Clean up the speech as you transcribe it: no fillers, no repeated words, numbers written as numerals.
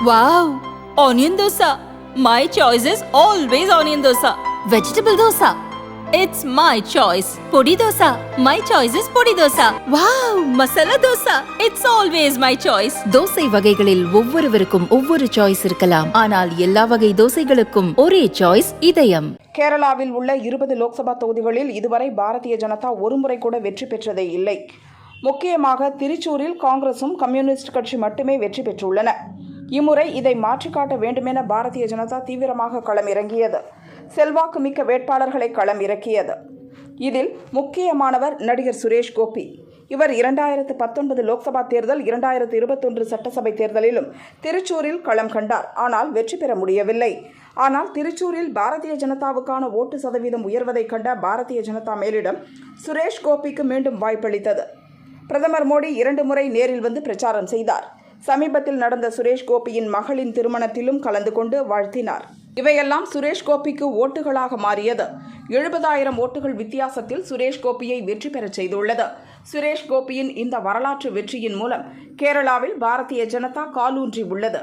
Wow! Onion dosa. My choice is always onion dosa. Vegetable dosa. It's my choice. Podi dosa. My choice is podi dosa. Wow! Masala dosa. It's always my choice. Dosa வகைகளில் ஒவ்வொருவருக்கும் ஒவ்வொரு choice இருக்கலாம். ஆனால் எல்லா வகை தோசைகளுக்கும் ஒரே choice இதயம். கேரளாவில் உள்ள 20 லோக்சபா தொகுதிகளில் இதுவரை பாரதிய ஜனதா ஒருமுறை கூட வெற்றி பெற்றதே இல்லை. முக்கியமாக திருச்சூரில் காங்கிரசும் கம்யூனிஸ்ட் கட்சி மட்டுமே வெற்றி பெற்றுள்ளன. இம்முறை இதை மாற்றிக்காட்ட வேண்டுமென பாரதிய ஜனதா தீவிரமாக களம் இறங்கியது. செல்வாக்கு மிக்க வேட்பாளர்களை களம் இறக்கியது. இதில் முக்கியமானவர் நடிகர் சுரேஷ் கோபி. இவர் 2019 லோக்சபா தேர்தல், 2021 சட்டசபை தேர்தலிலும் திருச்சூரில் களம் கண்டார். ஆனால் வெற்றி பெற முடியவில்லை. ஆனால் திருச்சூரில் பாரதிய ஜனதாவுக்கான ஓட்டு சதவீதம் உயர்வதை கண்ட பாரதிய ஜனதா மேலிடம் சுரேஷ் கோபிக்கு மீண்டும் வாய்ப்பளித்தது. பிரதமர் மோடி 2 முறை நேரில் வந்து பிரச்சாரம் செய்தார். சமீபத்தில் நடந்த சுரேஷ் கோபியின் மகளின் திருமணத்திலும் கலந்து கொண்டு வாழ்த்தினார். இவையெல்லாம் சுரேஷ் கோபிக்கு ஓட்டுகளாக மாறியது. 70,000 ஓட்டுகள் வித்தியாசத்தில் சுரேஷ் கோபியை வெற்றி பெறச் செய்துள்ளது. சுரேஷ் கோபியின் இந்த வரலாற்று வெற்றியின் மூலம் கேரளாவில் பாரதிய ஜனதா காலூன்றி உள்ளது.